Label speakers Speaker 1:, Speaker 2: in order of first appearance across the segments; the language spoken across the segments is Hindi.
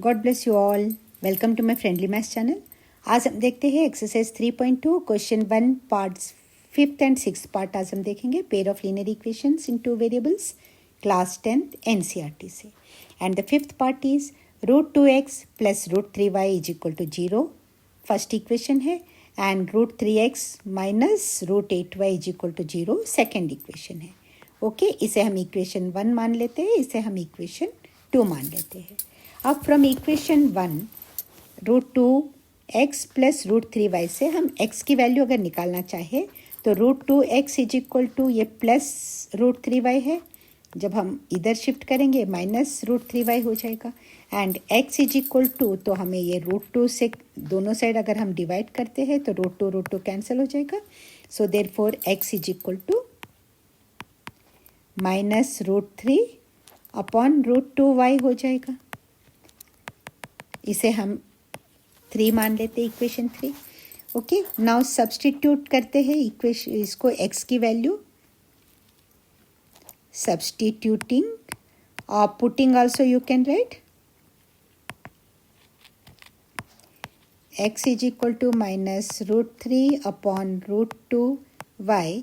Speaker 1: God bless you all. Welcome to my friendly maths channel. आज हम देखते हैं exercise 3.2 question 1 parts 5th and 6th part. आज हम देखेंगे pair of linear equations in two variables, class 10th NCERT से। And the 5th part is √2x plus √3y is equal to 0 first equation है, and √3x minus √8y is equal to 0 second equation है। ओके, इसे हम इक्वेशन 1 मान लेते हैं, इसे हम इक्वेशन 2 मान लेते हैं। अब from equation 1 √2x plus √3y से हम x की वैल्यू अगर निकालना चाहे तो √2x इज इक्वल टू ये प्लस √3y है, जब हम इधर शिफ्ट करेंगे माइनस √3y हो जाएगा, and x is equal to, तो हमें ये √2 से दोनों साइड अगर हम डिवाइड करते हैं तो √2 कैंसिल हो जाएगा। So therefore x is equal to minus √3 upon √2y हो जाएगा। इसे हम 3 मान लेते हैं, इक्वेशन 3। ओके, नाउ सब्स्टिट्यूट करते हैं इक्वेशन, इसको x की वैल्यू सब्स्टिट्यूटिंग और putting also you can write x is equal to minus √3 upon √2y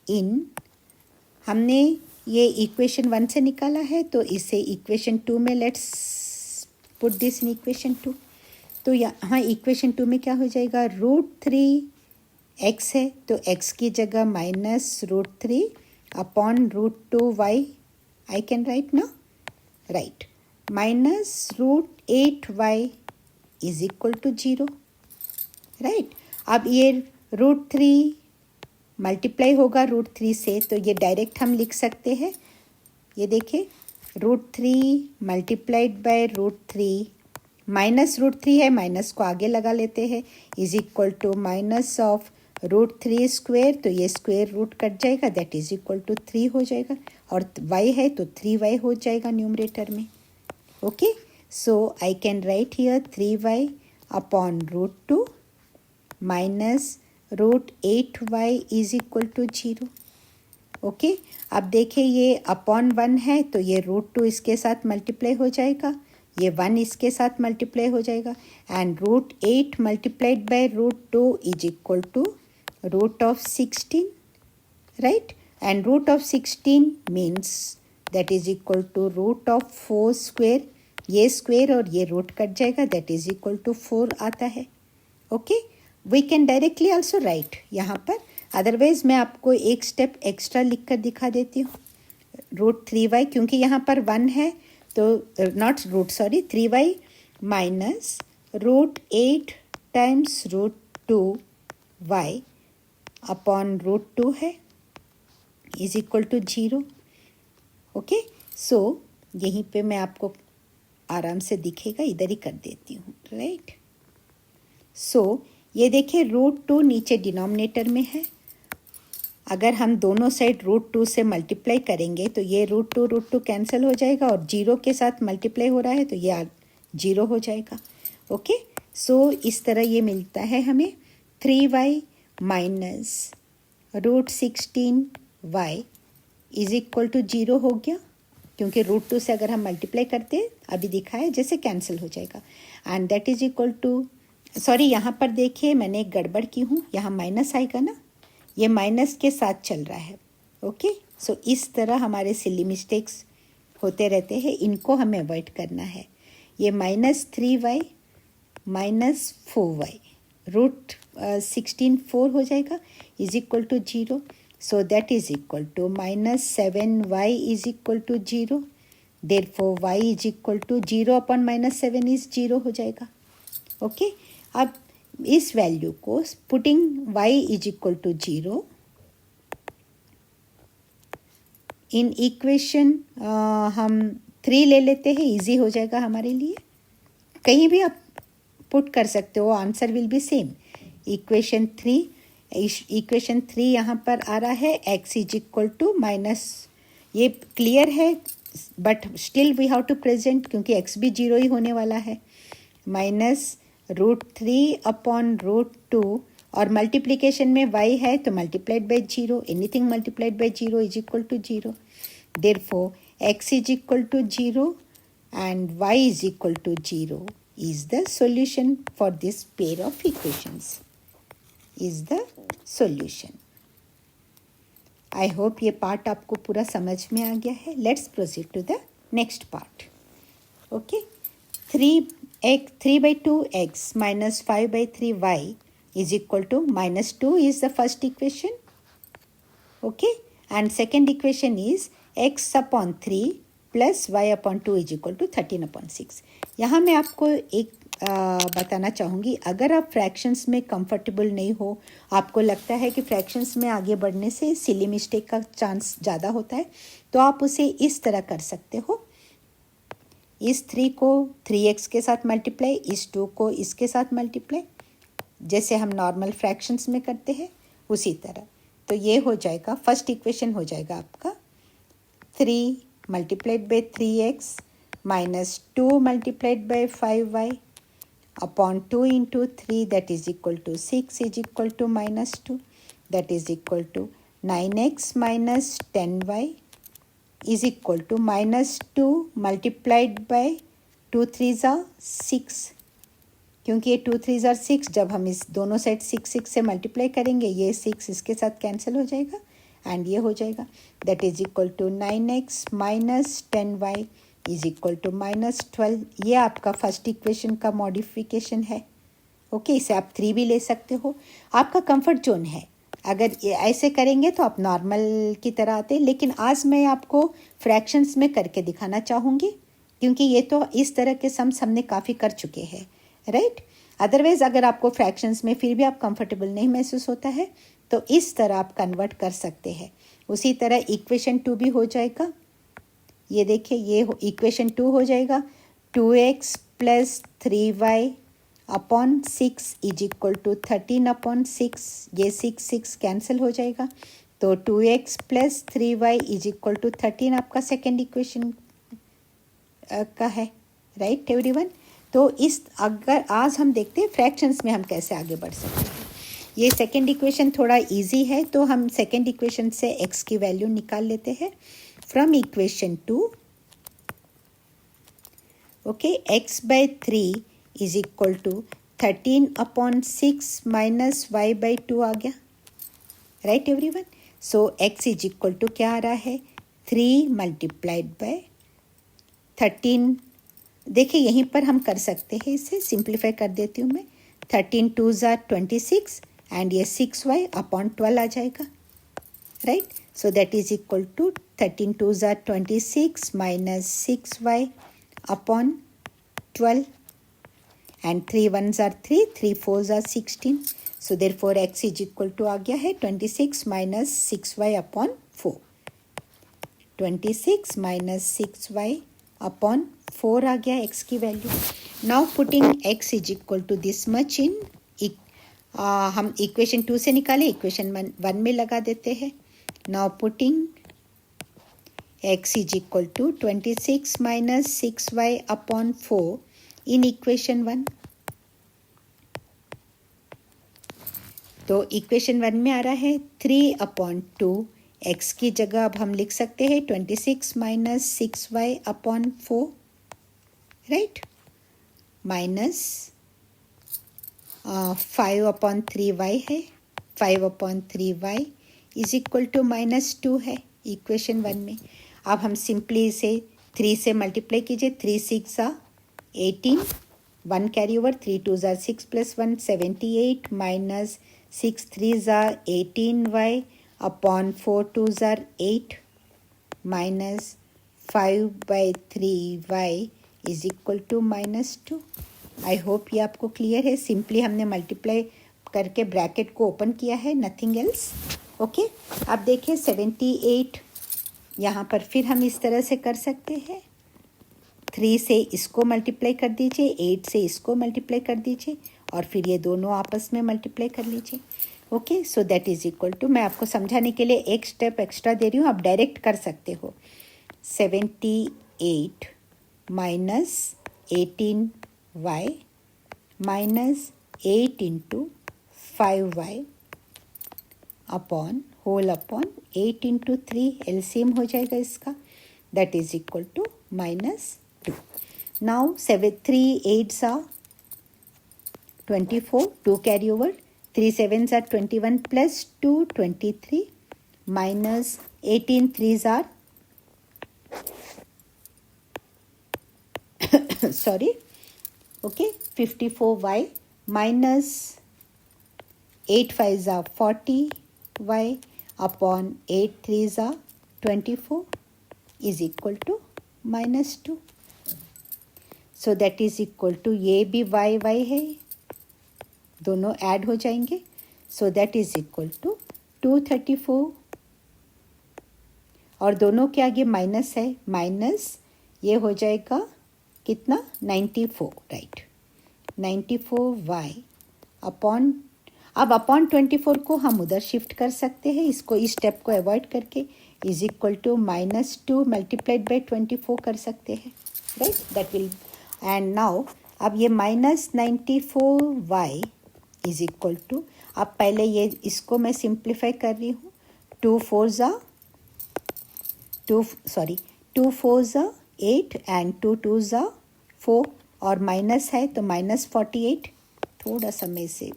Speaker 1: in, हमने ये इक्वेशन 1 से निकाला है तो इसे इक्वेशन 2 में let's put this in equation 2। तो यहाँ इक्वेशन 2 में क्या हो जाएगा, √3x है तो x की जगह minus √3 upon √2y I can write ना, right, minus √8y is equal to 0, right. अब ये √3 मल्टीप्लाई होगा √3 से, तो ये डायरेक्ट हम लिख सकते हैं, ये देखिए √3 मल्टीप्लाइड बाय √3 माइनस √3 है, माइनस को आगे लगा लेते हैं, is equal to minus of √3 square, तो ये स्क्वेयर रूट कट जाएगा, दैट इज इक्वल टू 3 हो जाएगा, और y है तो 3y हो जाएगा न्यूमरेटर में। Okay, so I can write here 3y upon √2 minus √8y is equal to 0। Okay, अब देखिए ये अपॉन 1 है तो ये √2 इसके साथ मल्टीप्लाई हो जाएगा, ये 1 इसके साथ मल्टीप्लाई हो जाएगा, and √8 multiplied by √2 is equal to √16, right, and √16 means that is equal to √4 square, ये स्क्वेयर और ये रूट कट जाएगा, दैट इज इक्वल टू 4 आता है। Okay, we can directly also write यहाँ पर, अदरवाइज मैं आपको एक स्टेप एक्स्ट्रा लिख कर दिखा देती हूँ। √3y क्योंकि यहाँ पर 1 है तो not 3y minus √8 times √2y upon √2 है इज इक्वल टू 0। ओके, सो यहीं पे मैं आपको आराम से दिखेगा, इधर ही कर देती हूँ, राइट। सो ये देखिए √2 नीचे डिनोमिनेटर में है, अगर हम दोनों साइड √2 से मल्टीप्लाई करेंगे तो ये √2 कैंसिल हो जाएगा, और 0 के साथ मल्टीप्लाई हो रहा है तो ये 0 हो जाएगा। ओके, सो इस तरह ये मिलता है हमें 3y minus √16y is equal to 0 हो गया, क्योंकि √2 से अगर हम मल्टीप्लाई करते हैं अभी दिखा है जैसे कैंसिल हो जाएगा, and that is equal to, sorry यहाँ पर देखिए मैंने एक गड़बड़ की हूँ, यहाँ माइनस आएगा ना, ये माइनस के साथ चल रहा है। ओके, सो इस तरह हमारे सिली मिस्टेक्स होते रहते हैं, इनको हमें अवॉइड करना है। ये माइनस 3y माइनस 4y √16 4 हो जाएगा is equal to 0, so that is equal to minus 7y is equal to 0, therefore y is equal to 0 upon minus 7 is 0 हो जाएगा। ओके, अब इस वैल्यू को putting y is equal to 0 in equation हम 3 ले लेते हैं, इजी हो जाएगा हमारे लिए, कहीं भी आप पुट कर सकते हो, answer will be same. Equation 3 यहाँ पर आ रहा है, x is equal to minus, ये क्लियर है but still we have to present क्योंकि x भी 0 ही होने वाला है, माइनस √3 अपॉन √2, और मल्टीप्लिकेशन में y है तो multiplied by 0, anything multiplied by 0 is equal to 0, therefore x is equal to 0 and y is equal to 0 is the solution for this pair of equations. Is the solution. I hope ये पार्ट आपको पूरा समझ में आ गया है. Let's proceed to the next part. Okay. 3 by 2x minus 5 by 3y is equal to minus 2 is the first equation. Okay. And second equation is x upon 3 plus y upon 2 is equal to 13 upon 6. यहाँ मैं आपको एक बताना चाहूँगी, अगर आप फ्रैक्शंस में कंफर्टेबल नहीं हो, आपको लगता है कि फ्रैक्शंस में आगे बढ़ने से सिली मिस्टेक का चांस ज़्यादा होता है, तो आप उसे इस तरह कर सकते हो. इस 3 को 3x के साथ मल्टीप्लाई, इस 2 को इसके साथ मल्टीप्लाई, जैसे हम नॉर्मल फ्रैक्शंस में करते हैं उसी तरह. तो ये हो जाएगा, फर्स्ट इक्वेशन हो जाएगा आपका 3 multiplied by 3x minus 2 multiplied by 5y upon 2 into 3 that is equal to 6 is equal to minus 2 that is equal to 9x minus 10y is equal to minus 2 multiplied by 2 3s are 6. क्योंकि ये 2 3s are 6, जब हम इस दोनों साइड 6 6 से मल्टीप्लाई करेंगे, ये 6 इसके साथ कैंसिल हो जाएगा एंड ये हो जाएगा. That is equal to 9x minus 10y is equal to minus 12. ये आपका फर्स्ट इक्वेशन का मॉडिफिकेशन है. ओके, इसे आप 3 भी ले सकते हो, आपका कंफर्ट जोन है. अगर ऐसे करेंगे तो आप नॉर्मल की तरह आते, लेकिन आज मैं आपको फ्रैक्शंस में करके दिखाना चाहूँगी, क्योंकि ये तो इस तरह के सम्स हमने काफ़ी कर चुके हैं, राइट. अदरवाइज़ अगर आपको फ्रैक्शंस में फिर भी आप कंफर्टेबल नहीं महसूस होता है, तो इस तरह आप कन्वर्ट कर सकते हैं. उसी तरह इक्वेशन 2 भी हो जाएगा. ये देखिए, ये इक्वेशन 2 हो जाएगा 2x plus 3y upon 6 is equal to 13 upon 6. ये 6 6 कैंसिल हो जाएगा, तो 2x plus 3y is equal to 13 आपका सेकेंड इक्वेशन का है, राइट एवरीवन. तो इस अगर आज हम देखते हैं फ्रैक्शंस में हम कैसे आगे बढ़ सकते हैं. ये सेकेंड इक्वेशन थोड़ा इजी है, तो हम सेकेंड इक्वेशन से x की वैल्यू निकाल लेते हैं. From equation 2, okay, x by 3 is equal to 13 upon 6 minus y by 2 आ गया, right everyone. So x is equal to क्या आ रहा है, 3 multiplied by 13. देखिए यहीं पर हम कर सकते हैं, इसे सिंप्लीफाई कर देती हूँ मैं. 13 2s are 26 एंड ये 6y अपॉन 12 आ जाएगा, right. So that is equal to 13 2s are 26 minus 6y upon 12 and 3 1s are 3, 3 4s are 16. So therefore x is equal to आ गया है 26 minus 6y upon 4. 26 minus 6y upon 4 आ गया x की value. Now putting x is equal to this much in हम इक्वेशन 2 से निकाले, इक्वेशन 1 में लगा देते हैं. Now putting x is equal to 26 minus 6y upon 4 in equation 1. तो इक्वेशन 1 में आ रहा है 3 upon 2. x की जगह अब हम लिख सकते हैं 26 minus 6y upon 4, right, minus 5 upon 3y है. 5 upon 3y is equal to minus 2 है इक्वेशन 1 में. अब हम सिंपली इसे 3 से मल्टीप्लाई कीजिए. 3 6 are 18, 1 carry over, 3 2s are 6 plus 1 78 minus 6 3s are 18y upon 4 2s are 8 minus 5 by 3y is equal to minus 2. I hope ये आपको क्लियर है. सिंपली हमने मल्टीप्लाई करके ब्रैकेट को ओपन किया है, नथिंग एल्स. ओके, अब देखिए 78 यहाँ पर फिर हम इस तरह से कर सकते हैं. 3 से इसको मल्टीप्लाई कर दीजिए, 8 से इसको मल्टीप्लाई कर दीजिए और फिर ये दोनों आपस में मल्टीप्लाई कर लीजिए. Okay, so that is equal to, मैं आपको समझाने के लिए एक स्टेप एक्स्ट्रा दे रही हूँ, आप डायरेक्ट कर सकते हो. 78 minus 18y minus 8 into 5y upon whole upon 8 into 3, LCM हो जाएगा इसका, that is equal to minus 2. Now 3 8s are 24, 2 carry over, 3 7s are 21 plus 2 23 minus 18 3s are sorry, okay, 54y minus 8 5s are 40y upon 8 3s are 24 is equal to minus 2. So that is equal to ये भी y y है, दोनों ऐड हो जाएंगे. So that is equal to 234 और दोनों के आगे माइनस है, माइनस ये हो जाएगा कितना 94, राइट. 94y अपॉन, अब अपॉन 24 को हम उधर शिफ्ट कर सकते हैं, इसको इस स्टेप को अवॉइड करके is equal to minus 2 multiplied by 24 कर सकते हैं, right. That will, and now अब ये minus 94y is equal to, अब पहले ये इसको मैं सिंप्लीफाई कर रही हूँ. 2 4s 8 एंड 2 2s 4 और माइनस है तो माइनस 48. थोड़ा सा मैं इसे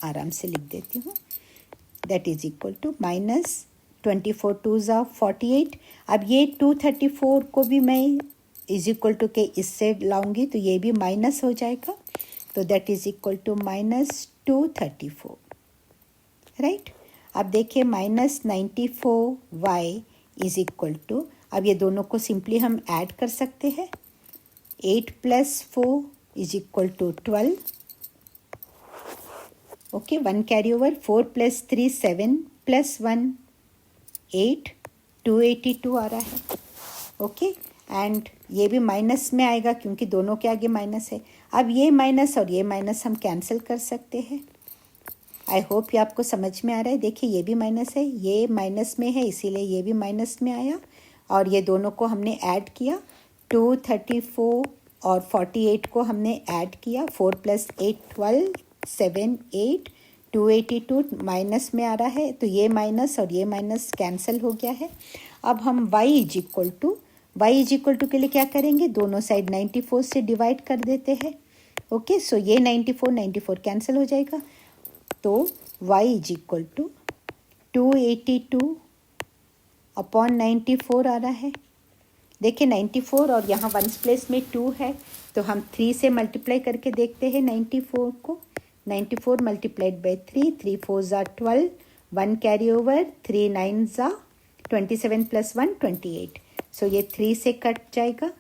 Speaker 1: आराम से लिख देती हूँ. That is equal to minus 24 2s 48. अब ये 234 को भी मैं इज इक्वल टू के इससे लाऊंगी तो ये भी माइनस हो जाएगा. तो that is equal to minus 234, right. अब देखिए minus 94y is equal to, अब ये दोनों को सिंपली हम ऐड कर सकते हैं. 8 plus 4 is equal to 12, okay. 1 carry over, 4 plus 3 7 plus 1 8, 282 आ रहा है, ओके. एंड ये भी माइनस में आएगा क्योंकि दोनों के आगे माइनस है. अब ये माइनस और ये माइनस हम कैंसिल कर सकते हैं. आई होप ये आपको समझ में आ रहा है. देखिए ये भी माइनस है, ये माइनस में है, इसीलिए ये भी माइनस में आया और ये दोनों को हमने ऐड किया. 234 और 48 को हमने ऐड किया. 4 प्लस 8 12, 7 8, 282 माइनस में आ रहा है तो ये माइनस और ये माइनस कैंसिल हो गया है. अब हम y इज इक्वल टू के लिए क्या करेंगे, दोनों साइड 94 से डिवाइड कर देते हैं, ओके. सो ये 94 कैंसिल हो जाएगा तो y is equal to 282 upon 94 आ रहा है. देखिए 94 और यहाँ वंस प्लेस में 2 है तो हम 3 से मल्टीप्लाई करके देखते हैं 94 को. 94 multiplied by 3, 3 4s 12, 1 carry over, 3 9s 27 plus 1 28. So ये 3 से कट जाएगा.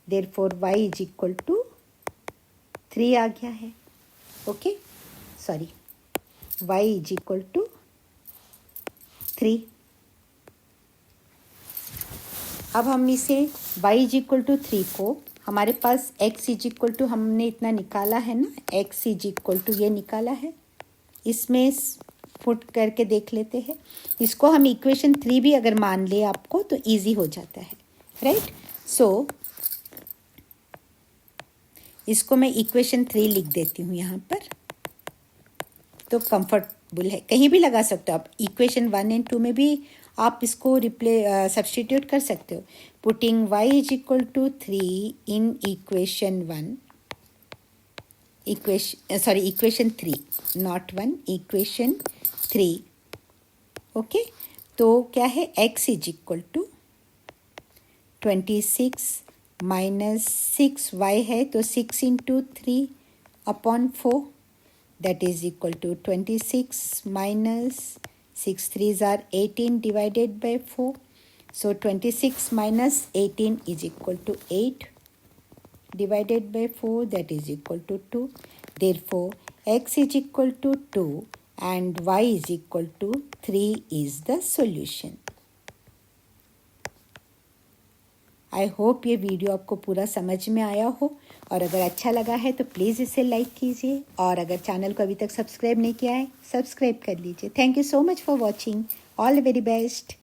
Speaker 1: Therefore y is equal to 3 आ गया है, okay. Sorry, y is equal to 3. अब हम इसे y इज इक्वल टू 3 को, हमारे पास x इज इक्वल टू हमने इतना निकाला है ना, x इज इक्वल टू ये निकाला है, इसमें पुट करके देख लेते हैं. इसको हम इक्वेशन 3 भी अगर मान ले आपको तो इजी हो जाता है, राइट. सो इसको मैं इक्वेशन 3 लिख देती हूँ यहाँ पर, तो कंफर्टेबल है, कहीं भी लगा सकते हो आप. इक्वेशन 1 एंड 2 में भी आप इसको सब्स्टिट्यूट कर सकते हो. Putting y is equal to 3 in equation 3, not 1, equation 3, okay. तो क्या है, x is equal to 26 minus 6y है तो 6 into 3 upon 4, that is equal to 26 minus 6 3s are 18 divided by 4. So 26 minus 18 is equal to 8 divided by 4, that is equal to 2. Therefore, x is equal to 2 and y is equal to 3 is the solution. I hope ये वीडियो आपको पूरा समझ में आया हो, और अगर अच्छा लगा है तो प्लीज़ इसे लाइक कीजिए, और अगर चैनल को अभी तक सब्सक्राइब नहीं किया है सब्सक्राइब कर लीजिए. Thank you so much for watching. All the very best.